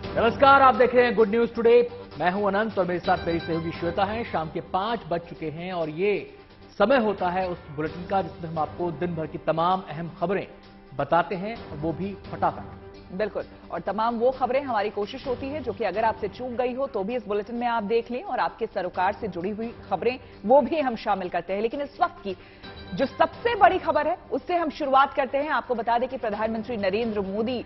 नमस्कार, आप देख रहे हैं गुड न्यूज टुडे। मैं हूं अनंत और मेरे साथ मेरी सहयोगी श्वेता हैं। शाम के 5 बज चुके हैं और ये समय होता है उस बुलेटिन का जिसमें हम आपको दिन भर की तमाम अहम खबरें बताते हैं, वो भी फटाफट। बिल्कुल, और तमाम वो खबरें हमारी कोशिश होती है जो कि अगर आपसे चूक गई हो तो भी इस बुलेटिन में आप देख लें, और आपके सरोकार से जुड़ी हुई खबरें वो भी हम शामिल करते हैं। लेकिन इस वक्त की जो सबसे बड़ी खबर है उससे हम शुरुआत करते हैं। आपको बता दें कि प्रधानमंत्री नरेंद्र मोदी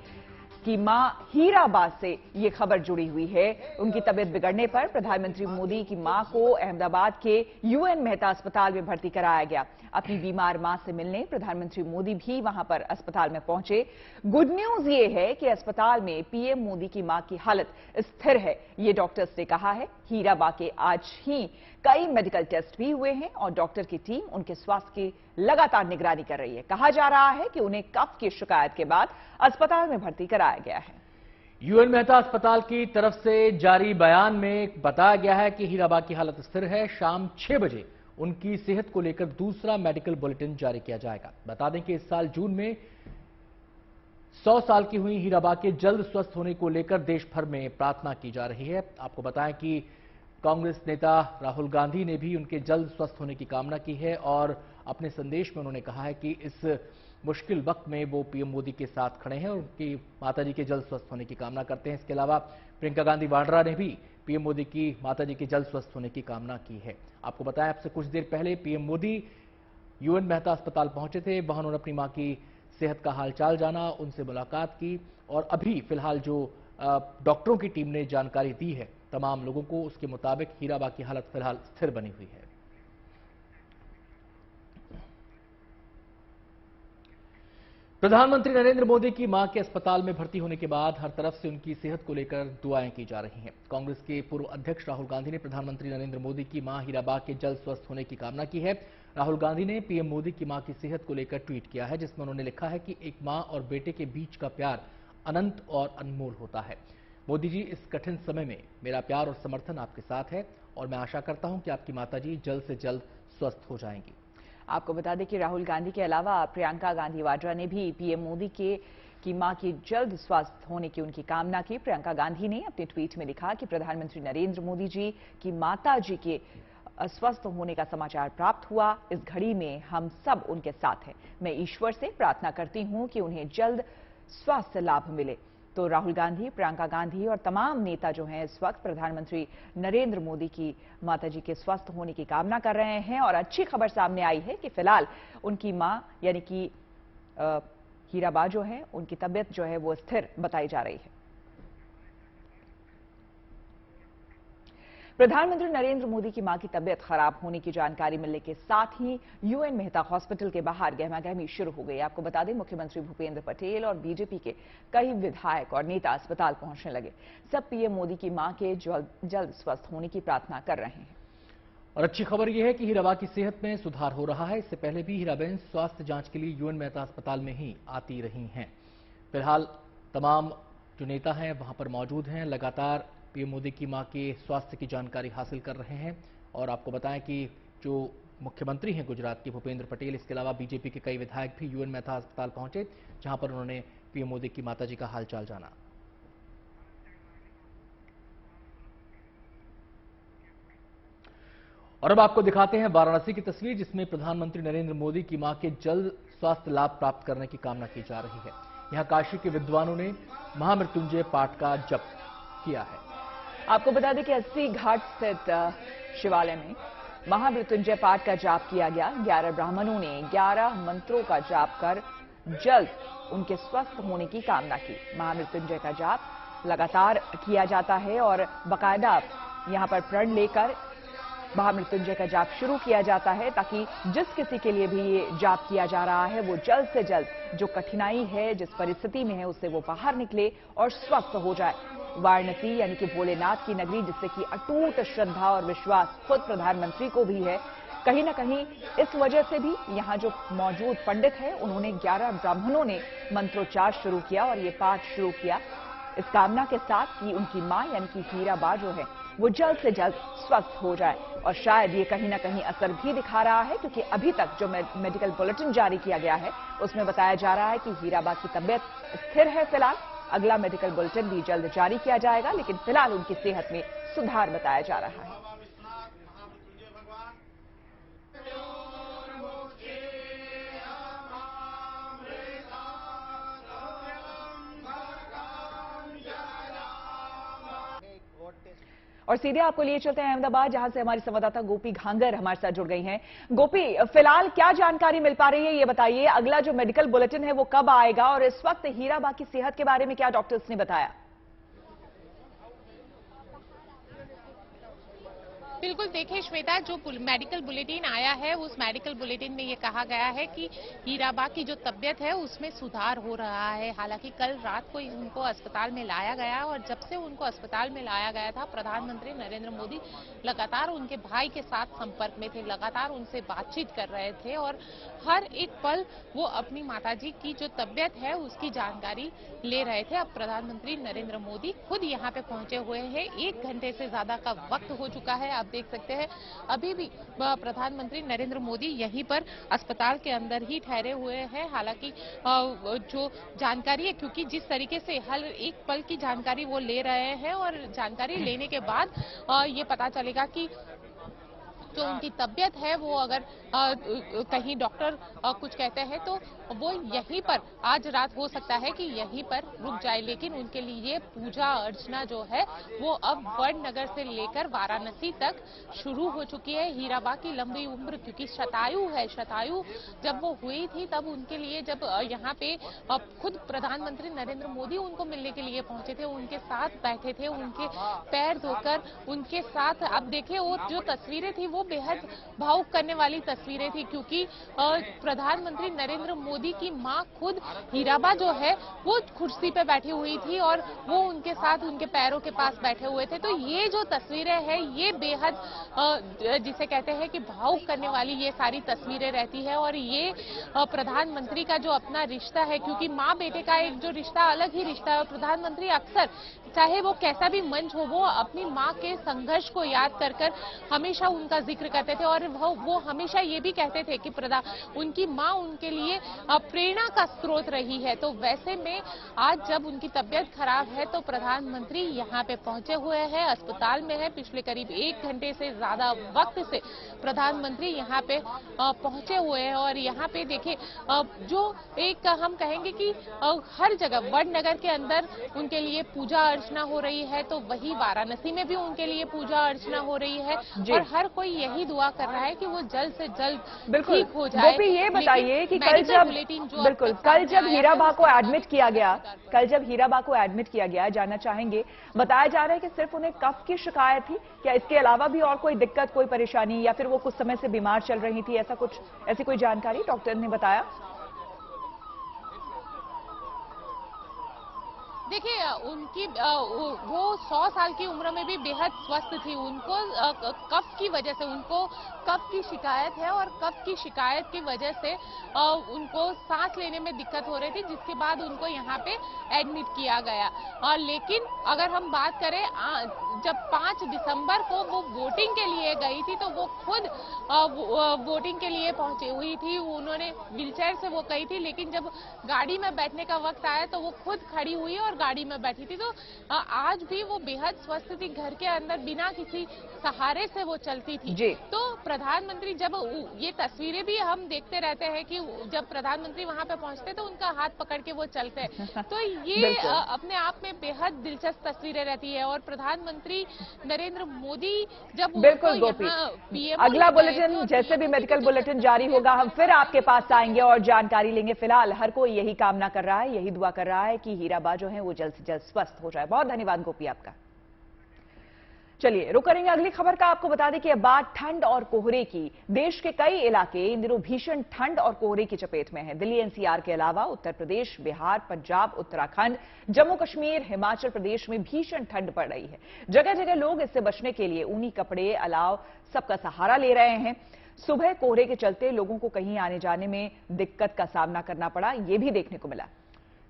की मां हीराबा से ये खबर जुड़ी हुई है। उनकी तबीयत बिगड़ने पर प्रधानमंत्री मोदी की मां को अहमदाबाद के यूएन मेहता अस्पताल में भर्ती कराया गया। अपनी बीमार मां से मिलने प्रधानमंत्री मोदी भी वहां पर अस्पताल में पहुंचे। गुड न्यूज ये है कि अस्पताल में पीएम मोदी की मां की हालत स्थिर है, ये डॉक्टर्स ने कहा है। हीराबा के आज ही कई मेडिकल टेस्ट भी हुए हैं और डॉक्टर की टीम उनके स्वास्थ्य की लगातार निगरानी कर रही है। कहा जा रहा है कि उन्हें कफ की शिकायत के बाद अस्पताल में भर्ती कराया गया है। यूएन मेहता अस्पताल की तरफ से जारी बयान में बताया गया है कि हीराबा की हालत स्थिर है। शाम 6 बजे उनकी सेहत को लेकर दूसरा मेडिकल बुलेटिन जारी किया जाएगा। बता दें कि इस साल जून में 100 साल की हुई हीराबा के जल्द स्वस्थ होने को लेकर देश भर में प्रार्थना की जा रही है। आपको बताएं कि कांग्रेस नेता राहुल गांधी ने भी उनके जल्द स्वस्थ होने की कामना की है और अपने संदेश में उन्होंने कहा है कि इस मुश्किल वक्त में वो पीएम मोदी के साथ खड़े हैं और उनकी माताजी के जल्द स्वस्थ होने की कामना करते हैं। इसके अलावा प्रियंका गांधी वाड्रा ने भी पीएम मोदी की माताजी के जल्द स्वस्थ होने की कामना की है। आपको बताएं, आपसे कुछ देर पहले पीएम मोदी यूएन मेहता अस्पताल पहुंचे थे। वहां उन्होंने अपनी मां की सेहत का हालचाल जाना, उनसे मुलाकात की और अभी फिलहाल जो डॉक्टरों की टीम ने जानकारी दी है तमाम लोगों को, उसके मुताबिक हीराबा की हालत फिलहाल स्थिर बनी हुई है। प्रधानमंत्री नरेंद्र मोदी की मां के अस्पताल में भर्ती होने के बाद हर तरफ से उनकी सेहत को लेकर दुआएं की जा रही हैं। कांग्रेस के पूर्व अध्यक्ष राहुल गांधी ने प्रधानमंत्री नरेंद्र मोदी की मां हीराबा के जल्द स्वस्थ होने की कामना की है। राहुल गांधी ने पीएम मोदी की मां की सेहत को लेकर ट्वीट किया है, जिसमें उन्होंने लिखा है कि एक मां और बेटे के बीच का प्यार अनंत और अनमोल होता है। मोदी जी, इस कठिन समय में मेरा प्यार और समर्थन आपके साथ है और मैं आशा करता हूं कि आपकी माताजी जल्द से जल्द स्वस्थ हो जाएंगी। आपको बता दें कि राहुल गांधी के अलावा प्रियंका गांधी वाड्रा ने भी पीएम मोदी की मां की जल्द स्वास्थ्य होने की उनकी कामना की। प्रियंका गांधी ने अपने ट्वीट में लिखा कि प्रधानमंत्री नरेंद्र मोदी जी की माता जी के स्वस्थ होने का समाचार प्राप्त हुआ। इस घड़ी में हम सब उनके साथ हैं। मैं ईश्वर से प्रार्थना करती हूं कि उन्हें जल्द स्वास्थ्य लाभ मिले। तो राहुल गांधी, प्रियंका गांधी और तमाम नेता जो हैं इस वक्त प्रधानमंत्री नरेंद्र मोदी की माताजी के स्वस्थ होने की कामना कर रहे हैं। और अच्छी खबर सामने आई है कि फिलहाल उनकी मां यानी कि हीराबा जो है, उनकी तबीयत जो है वो स्थिर बताई जा रही है। प्रधानमंत्री नरेंद्र मोदी की मां की तबीयत खराब होने की जानकारी मिलने के साथ ही यूएन मेहता हॉस्पिटल के बाहर गहमागहमी शुरू हो गई। आपको बता दें, मुख्यमंत्री भूपेंद्र पटेल और बीजेपी के कई विधायक और नेता अस्पताल पहुंचने लगे। सब पीएम मोदी की मां के जल्द स्वस्थ होने की प्रार्थना कर रहे हैं। और अच्छी खबर यह है कि हीराबा की सेहत में सुधार हो रहा है। इससे पहले भी हीराबेन स्वास्थ्य जांच के लिए यूएन मेहता अस्पताल में ही आती रही हैं। फिलहाल तमाम जो नेता हैं वहां पर मौजूद हैं, लगातार पीएम मोदी की मां के स्वास्थ्य की जानकारी हासिल कर रहे हैं। और आपको बताएं कि जो मुख्यमंत्री हैं गुजरात के भूपेंद्र पटेल, इसके अलावा बीजेपी के कई विधायक भी यूएन मेहता अस्पताल पहुंचे, जहां पर उन्होंने पीएम मोदी की माताजी का हालचाल जाना। और अब आपको दिखाते हैं वाराणसी की तस्वीर, जिसमें प्रधानमंत्री नरेंद्र मोदी की मां के जल्द स्वास्थ्य लाभ प्राप्त करने की कामना की जा रही है। यहां काशी के विद्वानों ने महामृत्युंजय पाठ का जप किया है। आपको बता दें कि 80 घाट स्थित शिवालय में महामृत्युंजय पाठ का जाप किया गया। 11 ब्राह्मणों ने 11 मंत्रों का जाप कर जल्द उनके स्वस्थ होने की कामना की। महामृत्युंजय का जाप लगातार किया जाता है और बाकायदा यहां पर प्रण लेकर महामृत्युंजय का जाप शुरू किया जाता है, ताकि जिस किसी के लिए भी ये जाप किया जा रहा है वो जल्द से जल्द जो कठिनाई है, जिस परिस्थिति में है, उससे वो बाहर निकले और स्वस्थ हो जाए। वाराणसी यानी कि भोलेनाथ की नगरी, जिससे कि अटूट श्रद्धा और विश्वास खुद प्रधानमंत्री को भी है, कहीं ना कहीं इस वजह से भी यहाँ जो मौजूद पंडित है उन्होंने 11 ब्राह्मणों ने मंत्रोच्चार शुरू किया और ये पाठ शुरू किया इस कामना के साथ कि उनकी मां यानी कि हीराबा जो है वो जल्द से जल्द स्वस्थ हो जाए। और शायद ये कहीं ना कहीं असर भी दिखा रहा है, क्योंकि अभी तक जो मेडिकल बुलेटिन जारी किया गया है उसमें बताया जा रहा है कि हीराबा की तबीयत स्थिर है फिलहाल। अगला मेडिकल बुलेटिन भी जल्द जारी किया जाएगा, लेकिन फिलहाल उनकी सेहत में सुधार बताया जा रहा है। और सीधे आपको लिए चलते हैं अहमदाबाद, जहां से हमारी संवाददाता गोपी घांगर हमारे साथ जुड़ गई हैं। गोपी, फिलहाल क्या जानकारी मिल पा रही है, ये बताइए। अगला जो मेडिकल बुलेटिन है वो कब आएगा, और इस वक्त हीराबा की सेहत के बारे में क्या डॉक्टर्स ने बताया? बिल्कुल, देखिए श्वेता, जो मेडिकल बुलेटिन आया है उस मेडिकल बुलेटिन में ये कहा गया है कि हीराबा की जो तबीयत है उसमें सुधार हो रहा है। हालांकि कल रात को उनको अस्पताल में लाया गया, और जब से उनको अस्पताल में लाया गया था, प्रधानमंत्री नरेंद्र मोदी लगातार उनके भाई के साथ संपर्क में थे, लगातार उनसे बातचीत कर रहे थे, और हर एक पल वो अपनी माताजी की जो तबीयत है उसकी जानकारी ले रहे थे। अब प्रधानमंत्री नरेंद्र मोदी खुद यहाँ पे पहुंचे हुए हैं। 1 घंटे से ज्यादा का वक्त हो चुका है। आप देख सकते हैं अभी भी प्रधानमंत्री नरेंद्र मोदी यहीं पर अस्पताल के अंदर ही ठहरे हुए हैं। हालांकि जो जानकारी है, क्योंकि जिस तरीके से हर एक पल की जानकारी वो ले रहे हैं, और जानकारी लेने के बाद ये पता चलेगा कि जो उनकी तबीयत है वो अगर कहीं डॉक्टर कुछ कहते हैं तो वो यहीं पर आज रात हो सकता है कि यहीं पर रुक जाए, लेकिन उनके लिए पूजा अर्चना जो है वो अब वडनगर से लेकर वाराणसी तक शुरू हो चुकी है। हीराबा की लंबी उम्र, क्योंकि शतायु है, शतायु जब वो हुई थी तब उनके लिए जब यहाँ पे खुद प्रधानमंत्री नरेंद्र मोदी उनको मिलने के लिए पहुंचे थे, उनके साथ बैठे थे, उनके पैर धोकर उनके साथ, अब देखिए वो जो तस्वीरें थी वो बेहद भावुक करने वाली तस्वीरें थी, क्योंकि प्रधानमंत्री नरेंद्र मोदी की मां खुद हीराबा जो है वो कुर्सी पे बैठी हुई थी और वो उनके साथ उनके पैरों के पास बैठे हुए थे। तो ये जो तस्वीरें हैं ये बेहद जिसे कहते हैं कि भावुक करने वाली ये सारी तस्वीरें रहती है। और ये प्रधानमंत्री का जो अपना रिश्ता है, क्योंकि माँ बेटे का एक जो रिश्ता अलग ही रिश्ता है, और प्रधानमंत्री अक्सर चाहे वो कैसा भी मंच हो, वो अपनी माँ के संघर्ष को याद कर कर हमेशा उनका जिक्र करते थे, और वो हमेशा ये भी कहते थे कि उनकी माँ उनके लिए प्रेरणा का स्रोत रही है। तो वैसे में आज जब उनकी तबीयत खराब है तो प्रधानमंत्री यहाँ पे पहुंचे हुए हैं, अस्पताल में है। पिछले करीब 1 घंटे से ज्यादा वक्त से प्रधानमंत्री यहाँ पे पहुंचे हुए हैं, और यहाँ पे देखिए जो एक हम कहेंगे कि हर जगह वडनगर के अंदर उनके लिए पूजा अर्चना हो रही है, तो वही वाराणसी में भी उनके लिए पूजा अर्चना हो रही है, और हर कोई यही दुआ कर रहा है कि वो जल्द से जल्द ठीक हो जाए। गोपी, ये बताइए कि कल जब हीराबा को एडमिट किया गया, जानना चाहेंगे, बताया जा रहा है कि सिर्फ उन्हें कफ की शिकायत थी, क्या इसके अलावा भी और कोई दिक्कत, कोई परेशानी, या फिर वो कुछ समय से बीमार चल रही थी, ऐसी कोई जानकारी डॉक्टर ने बताया? देखिए उनकी वो 100 साल की उम्र में भी बेहद स्वस्थ थी। उनको कफ की वजह से उनको कफ की शिकायत है, और कफ की शिकायत की वजह से उनको सांस लेने में दिक्कत हो रही थी, जिसके बाद उनको यहाँ पे एडमिट किया गया। और लेकिन अगर हम बात करें जब 5 दिसंबर को वो वोटिंग के लिए गई थी तो वो खुद वोटिंग के लिए पहुंची हुई थी। उन्होंने व्हीलचेयर से वो गई थी, लेकिन जब गाड़ी में बैठने का वक्त आया तो वो खुद खड़ी हुई और गाड़ी में बैठी थी। तो आज भी वो बेहद स्वस्थ थी, घर के अंदर बिना किसी सहारे से वो चलती थी। तो प्रधानमंत्री जब ये तस्वीरें भी हम देखते रहते हैं कि जब प्रधानमंत्री वहां पे पहुंचते तो उनका हाथ पकड़ के वो चलते, तो ये अपने आप में बेहद दिलचस्प तस्वीरें रहती है। और प्रधानमंत्री नरेंद्र मोदी जब बिल्कुल गोपी, अगला बुलेटिन जैसे भी मेडिकल बुलेटिन जारी होगा हम फिर आपके पास आएंगे और जानकारी लेंगे। फिलहाल हर कोई यही कामना कर रहा है, यही दुआ कर रहा है कि हीराबा जो है वो जल्द से जल्द स्वस्थ हो जाए। बहुत धन्यवाद गोपी आपका। चलिए रुक करेंगे अगली खबर का। आपको बता दें कि अब बात ठंड और कोहरे की। देश के कई इलाके इन दिनों भीषण ठंड और कोहरे की चपेट में हैं। दिल्ली एनसीआर के अलावा उत्तर प्रदेश, बिहार, पंजाब, उत्तराखंड, जम्मू कश्मीर, हिमाचल प्रदेश में भीषण ठंड पड़ रही है। जगह जगह लोग इससे बचने के लिए ऊनी कपड़े, अलाव सबका सहारा ले रहे हैं। सुबह कोहरे के चलते लोगों को कहीं आने जाने में दिक्कत का सामना करना पड़ा, यह भी देखने को मिला।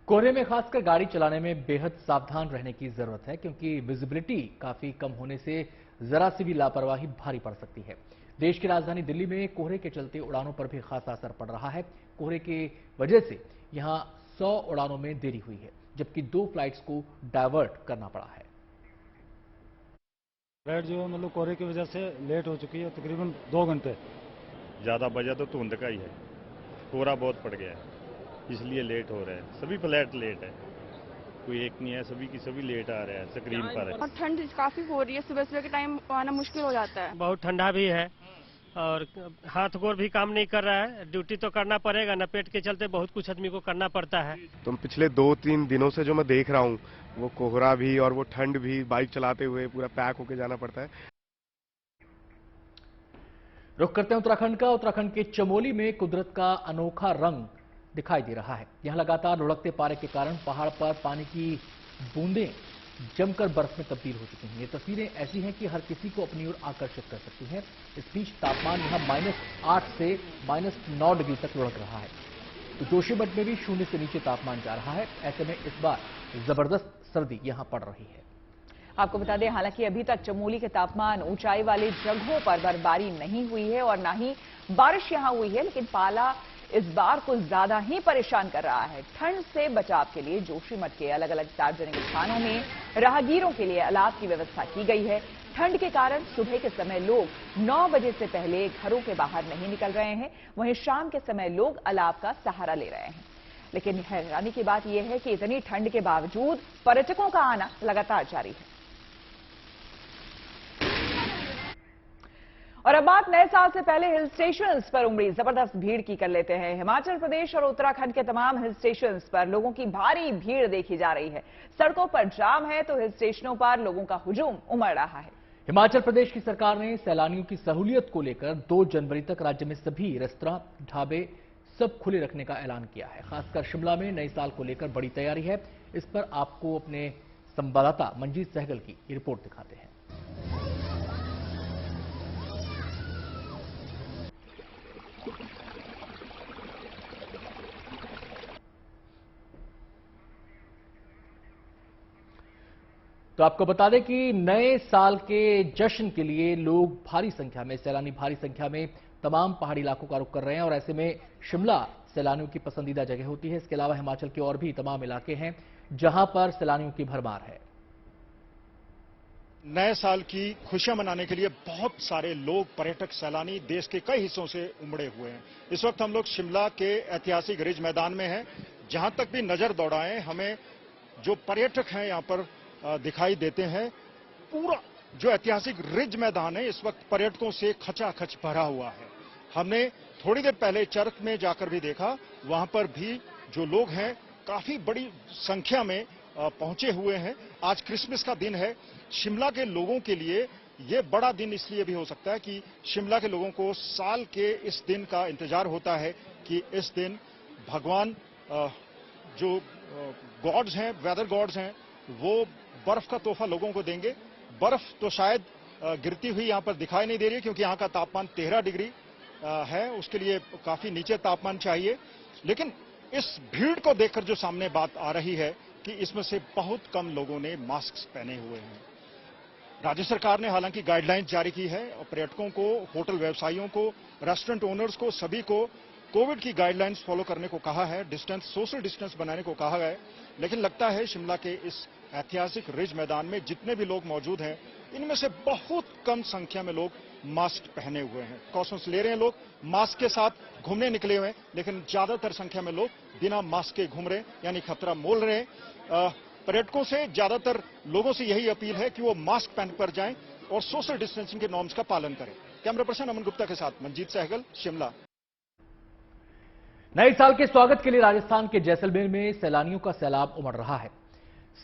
कोहरे में खासकर गाड़ी चलाने में बेहद सावधान रहने की जरूरत है, क्योंकि विजिबिलिटी काफी कम होने से जरा सी भी लापरवाही भारी पड़ सकती है। देश की राजधानी दिल्ली में कोहरे के चलते उड़ानों पर भी खासा असर पड़ रहा है। कोहरे की वजह से यहां 100 उड़ानों में देरी हुई है। जबकि 2 फ्लाइट्स को डायवर्ट करना पड़ा है। फ्लाइट जो है मतलब कोहरे की वजह से लेट हो चुकी है तकरीबन 2 घंटे। ज़्यादा वजह तो धुंध का ही है, कोहरा बहुत पड़ गया है इसलिए लेट हो रहा है। सभी फ्लाइट लेट है, कोई एक नहीं है, सभी की सभी लेट आ रहे हैं स्क्रीन पर। और ठंड काफी हो रही है, सुबह सुबह के टाइम आना मुश्किल हो जाता है। बहुत ठंडा भी है और हाथ गोर भी काम नहीं कर रहा है। ड्यूटी तो करना पड़ेगा ना, पेट के चलते बहुत कुछ आदमी को करना पड़ता है। तो पिछले 2-3 दिनों से जो मैं देख रहा हूँ वो कोहरा भी और वो ठंड भी, बाइक चलाते हुए पूरा पैक होके जाना पड़ता है। रुख करते हैं उत्तराखंड का। उत्तराखंड के चमोली में कुदरत का अनोखा रंग दिखाई दे रहा है। यहां लगातार लुढ़कते पारे के कारण पहाड़ पर पानी की बूंदें जमकर बर्फ में तब्दील हो चुकी हैं। ये तस्वीरें ऐसी हैं कि हर किसी को अपनी ओर आकर्षित कर सकती हैं। इस बीच तापमान यहां -8 से -9 डिग्री तक लुढ़क रहा है। तो जोशीमठ में भी 0 से नीचे तापमान जा रहा है। ऐसे में इस बार जबरदस्त सर्दी यहां पड़ रही है। आपको बता दें, हालांकि अभी तक चमोली के तापमान ऊंचाई वाली जगहों पर बर्फबारी नहीं हुई है और ना ही बारिश यहां हुई है, लेकिन पाला इस बार कुछ ज्यादा ही परेशान कर रहा है। ठंड से बचाव के लिए जोशीमठ के अलग अलग सार्वजनिक स्थानों में राहगीरों के लिए अलाव की व्यवस्था की गई है। ठंड के कारण सुबह के समय लोग 9 बजे से पहले घरों के बाहर नहीं निकल रहे हैं, वहीं शाम के समय लोग अलाव का सहारा ले रहे हैं। लेकिन हैरानी की बात यह है कि इतनी ठंड के बावजूद पर्यटकों का आना लगातार जारी है। और अब बात नए साल से पहले हिल स्टेशंस पर उमड़ी जबरदस्त भीड़ की कर लेते हैं। हिमाचल प्रदेश और उत्तराखंड के तमाम हिल स्टेशंस पर लोगों की भारी भीड़ देखी जा रही है। सड़कों पर जाम है तो हिल स्टेशनों पर लोगों का हुजूम उमड़ रहा है। हिमाचल प्रदेश की सरकार ने सैलानियों की सहूलियत को लेकर 2 जनवरी तक राज्य में सभी रेस्तरां, ढाबे सब खुले रखने का ऐलान किया है। खासकर शिमला में नए साल को लेकर बड़ी तैयारी है। इस पर आपको अपने संवाददाता मंजीत सहगल की रिपोर्ट दिखाते हैं। तो आपको बता दें कि नए साल के जश्न के लिए लोग भारी संख्या में, सैलानी भारी संख्या में तमाम पहाड़ी इलाकों का रुख कर रहे हैं और ऐसे में शिमला सैलानियों की पसंदीदा जगह होती है। इसके अलावा हिमाचल के और भी तमाम इलाके हैं जहां पर सैलानियों की भरमार है। नए साल की खुशियां मनाने के लिए बहुत सारे लोग, पर्यटक, सैलानी देश के कई हिस्सों से उमड़े हुए हैं। इस वक्त हम लोग शिमला के ऐतिहासिक रिज मैदान में हैं। जहां तक भी नजर दौड़ाएं, हमें जो पर्यटक हैं यहां पर दिखाई देते हैं। पूरा जो ऐतिहासिक रिज मैदान है इस वक्त पर्यटकों से खचाखच भरा हुआ है। हमने थोड़ी देर पहले चरक में जाकर भी देखा, वहां पर भी जो लोग हैं काफी बड़ी संख्या में पहुंचे हुए हैं। आज क्रिसमस का दिन है। शिमला के लोगों के लिए ये बड़ा दिन इसलिए भी हो सकता है कि शिमला के लोगों को साल के इस दिन का इंतजार होता है कि इस दिन भगवान जो गॉड्स हैं, वेदर गॉड्स हैं, वो बर्फ का तोहफा लोगों को देंगे। बर्फ तो शायद गिरती हुई यहां पर दिखाई नहीं दे रही है क्योंकि यहां का तापमान 13 डिग्री है, उसके लिए काफी नीचे तापमान चाहिए। लेकिन इस भीड़ को देखकर जो सामने बात आ रही है कि इसमें से बहुत कम लोगों ने मास्क पहने हुए हैं। राज्य सरकार ने हालांकि गाइडलाइंस जारी की है और पर्यटकों को, होटल व्यवसायियों को, रेस्टोरेंट ओनर्स को, सभी को कोविड की गाइडलाइंस फॉलो करने को कहा है, सोशल डिस्टेंस बनाने को कहा है। लेकिन लगता है शिमला के इस ऐतिहासिक रिज मैदान में जितने भी लोग मौजूद हैं, इनमें से बहुत कम संख्या में लोग मास्क पहने हुए हैं। प्रिकॉशंस ले रहे हैं, लोग मास्क के साथ घूमने निकले हुए हैं, लेकिन ज्यादातर संख्या में लोग बिना मास्क के घूम रहे हैं, यानी खतरा मोल रहे हैं। पर्यटकों से, ज्यादातर लोगों से यही अपील है कि वो मास्क पहन कर जाएं और सोशल डिस्टेंसिंग के नॉर्म्स का पालन करें। कैमरा पर्सन अमन गुप्ता के साथ मंजीत सहगल, शिमला। नए साल के स्वागत के लिए राजस्थान के जैसलमेर में सैलानियों का सैलाब उमड़ रहा है।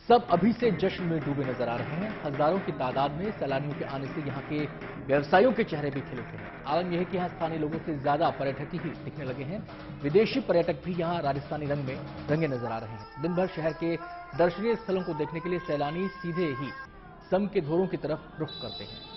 सब अभी से जश्न में डूबे नजर आ रहे हैं। हजारों की तादाद में सैलानियों के आने से यहां के व्यवसायियों के चेहरे भी खिले हुए हैं। आलम यह है कि यहां स्थानीय लोगों से ज्यादा पर्यटक ही दिखने लगे हैं। विदेशी पर्यटक भी यहां राजस्थानी रंग में रंगे नजर आ रहे हैं। दिन भर शहर के दर्शनीय स्थलों को देखने के लिए सैलानी सीधे ही सम के धोरों की तरफ रुख करते हैं।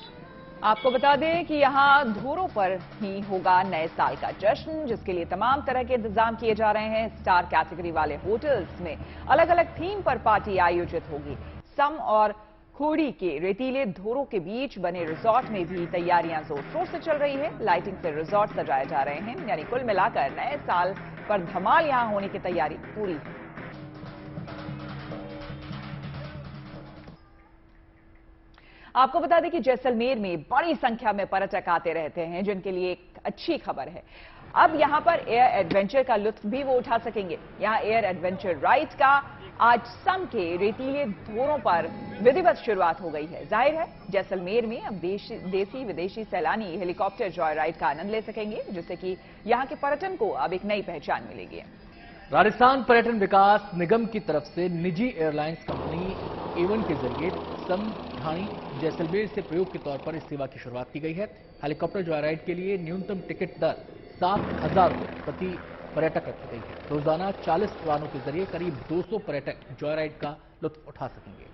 आपको बता दें कि यहां धोरों पर ही होगा नए साल का जश्न, जिसके लिए तमाम तरह के इंतजाम किए जा रहे हैं। स्टार कैटेगरी वाले होटल्स में अलग अलग थीम पर पार्टी आयोजित होगी। सम और खोड़ी के रेतीले धोरों के बीच बने रिजॉर्ट में भी तैयारियां जोर शोर से चल रही है। लाइटिंग से रिजॉर्ट सजाए जा रहे हैं, यानी कुल मिलाकर नए साल पर धमाल यहां होने की तैयारी पूरी है। आपको बता दें कि जैसलमेर में बड़ी संख्या में पर्यटक आते रहते हैं, जिनके लिए एक अच्छी खबर है। अब यहां पर एयर एडवेंचर का लुत्फ भी वो उठा सकेंगे। यहां एयर एडवेंचर राइड का आज सम के रेतीले धोरों पर विधिवत शुरुआत हो गई है। जाहिर है जैसलमेर में अब देसी विदेशी सैलानी हेलीकॉप्टर जॉय राइड का आनंद ले सकेंगे, जिससे कि यहां के पर्यटन को अब एक नई पहचान मिलेगी। राजस्थान पर्यटन विकास निगम की तरफ से निजी एयरलाइंस कंपनी एवन के जरिए समढाणी जैसलमेर से प्रयोग के तौर पर इस सेवा की शुरुआत की गई है। हेलीकॉप्टर जॉय राइड के लिए न्यूनतम टिकट दर 7,000 रुपये प्रति पर्यटक रखी गई है। रोजाना 40 उड़ानों के जरिए करीब 200 पर्यटक जॉय राइड का लुत्फ उठा सकेंगे।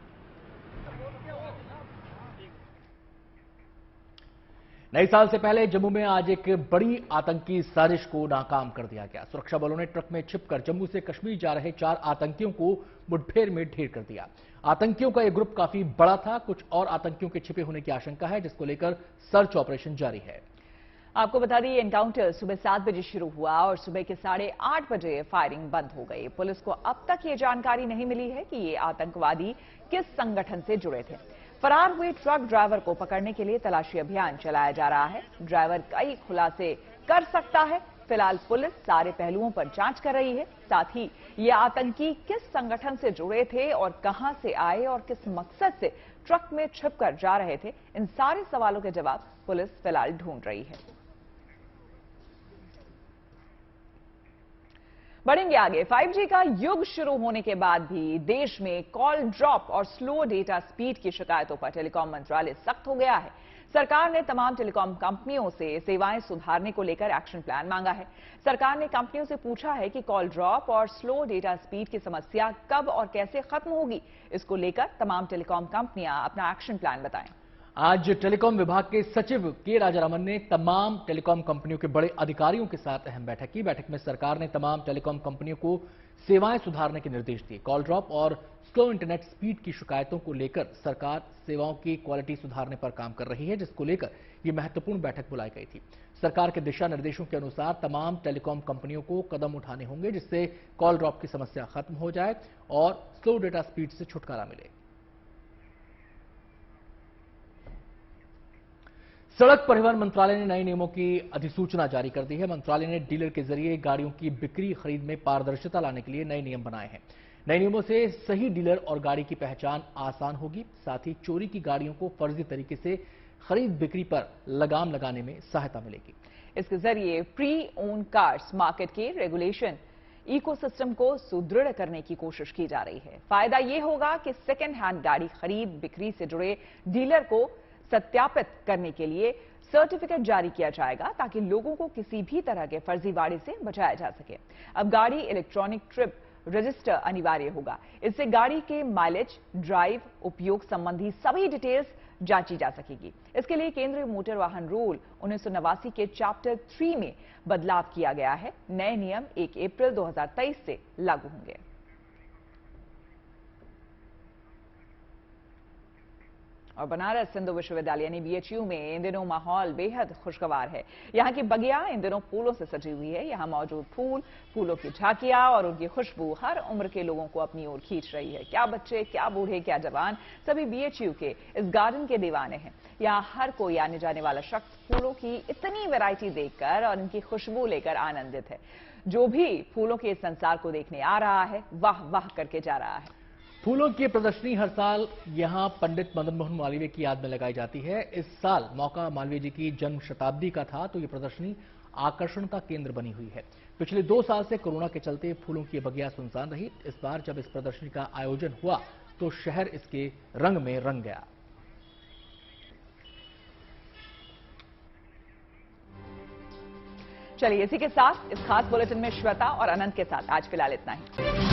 नए साल से पहले जम्मू में आज एक बड़ी आतंकी साजिश को नाकाम कर दिया गया। सुरक्षा बलों ने ट्रक में छिपकर जम्मू से कश्मीर जा रहे 4 आतंकियों को मुठभेड़ में ढेर कर दिया। आतंकियों का यह ग्रुप काफी बड़ा था। कुछ और आतंकियों के छिपे होने की आशंका है, जिसको लेकर सर्च ऑपरेशन जारी है। आपको बता दें, एनकाउंटर सुबह 7 बजे शुरू हुआ और सुबह के 8:30 बजे फायरिंग बंद हो गई। पुलिस को अब तक ये जानकारी नहीं मिली है कि ये आतंकवादी किस संगठन से जुड़े थे। फरार हुए ट्रक ड्राइवर को पकड़ने के लिए तलाशी अभियान चलाया जा रहा है। ड्राइवर कई खुलासे कर सकता है। फिलहाल पुलिस सारे पहलुओं पर जांच कर रही है। साथ ही ये आतंकी किस संगठन से जुड़े थे और कहां से आए और किस मकसद से ट्रक में छिपकर जा रहे थे, इन सारे सवालों के जवाब पुलिस फिलहाल ढूंढ रही है। बढ़ेंगे आगे। 5G का युग शुरू होने के बाद भी देश में कॉल ड्रॉप और स्लो डेटा स्पीड की शिकायतों पर टेलीकॉम मंत्रालय सख्त हो गया है। सरकार ने तमाम टेलीकॉम कंपनियों से सेवाएं सुधारने को लेकर एक्शन प्लान मांगा है। सरकार ने कंपनियों से पूछा है कि कॉल ड्रॉप और स्लो डेटा स्पीड की समस्या कब और कैसे खत्म होगी। इसको लेकर तमाम टेलीकॉम कंपनियां अपना एक्शन प्लान बताएं। आज टेलीकॉम विभाग के सचिव के राजारामन ने तमाम टेलीकॉम कंपनियों के बड़े अधिकारियों के साथ अहम बैठक की। बैठक में सरकार ने तमाम टेलीकॉम कंपनियों को सेवाएं सुधारने के निर्देश दिए। कॉल ड्रॉप और स्लो इंटरनेट स्पीड की शिकायतों को लेकर सरकार सेवाओं की क्वालिटी सुधारने पर काम कर रही है, जिसको लेकर यह महत्वपूर्ण बैठक बुलाई गई थी। सरकार के दिशा निर्देशों के अनुसार तमाम टेलीकॉम कंपनियों को कदम उठाने होंगे, जिससे कॉल ड्रॉप की समस्या खत्म हो जाए और स्लो डेटा स्पीड से छुटकारा मिले। सड़क परिवहन मंत्रालय ने नए नियमों की अधिसूचना जारी कर दी है। मंत्रालय ने डीलर के जरिए गाड़ियों की बिक्री खरीद में पारदर्शिता लाने के लिए नए नियम बनाए हैं। नए नियमों से सही डीलर और गाड़ी की पहचान आसान होगी। साथ ही चोरी की गाड़ियों को फर्जी तरीके से खरीद बिक्री पर लगाम लगाने में सहायता मिलेगी। इसके जरिए प्री ओन कार्स मार्केट के रेगुलेशन इकोसिस्टम को सुदृढ़ करने की कोशिश की जा रही है। फायदा यह होगा कि सेकेंड हैंड गाड़ी खरीद बिक्री से जुड़े डीलर को सत्यापित करने के लिए सर्टिफिकेट जारी किया जाएगा, ताकि लोगों को किसी भी तरह के फर्जीवाड़े से बचाया जा सके। अब गाड़ी इलेक्ट्रॉनिक ट्रिप रजिस्टर अनिवार्य होगा। इससे गाड़ी के माइलेज, ड्राइव, उपयोग संबंधी सभी डिटेल्स जांची जा सकेगी। इसके लिए केंद्रीय मोटर वाहन रूल 1989 के चैप्टर 3 में बदलाव किया गया है। नए नियम 1 अप्रैल 2023 से लागू होंगे। और बनारस हिंदू विश्वविद्यालय यानी BHU में इन दिनों माहौल बेहद खुशगवार है। यहाँ की बगिया इन दिनों फूलों से सजी हुई है। यहाँ मौजूद फूल, फूलों की झांकियां और उनकी खुशबू हर उम्र के लोगों को अपनी ओर खींच रही है। क्या बच्चे, क्या बूढ़े, क्या जवान, सभी BHU के इस गार्डन के दीवाने हैं। यहाँ हर कोई आने जाने वाला शख्स फूलों की इतनी वैरायटी देखकर और इनकी खुशबू लेकर आनंदित है। जो भी फूलों के इस संसार को देखने आ रहा है, वाह वाह करके जा रहा है। फूलों की प्रदर्शनी हर साल यहां पंडित मदन मोहन मालवीय की याद में लगाई जाती है। इस साल मौका मालवीय जी की जन्म शताब्दी का था, तो ये प्रदर्शनी आकर्षण का केंद्र बनी हुई है। पिछले 2 साल से कोरोना के चलते फूलों की बगिया सुनसान रही। इस बार जब इस प्रदर्शनी का आयोजन हुआ तो शहर इसके रंग में रंग गया। चलिए इसी के साथ इस खास बुलेटिन में श्वेता और अनंत के साथ आज फिलहाल इतना ही।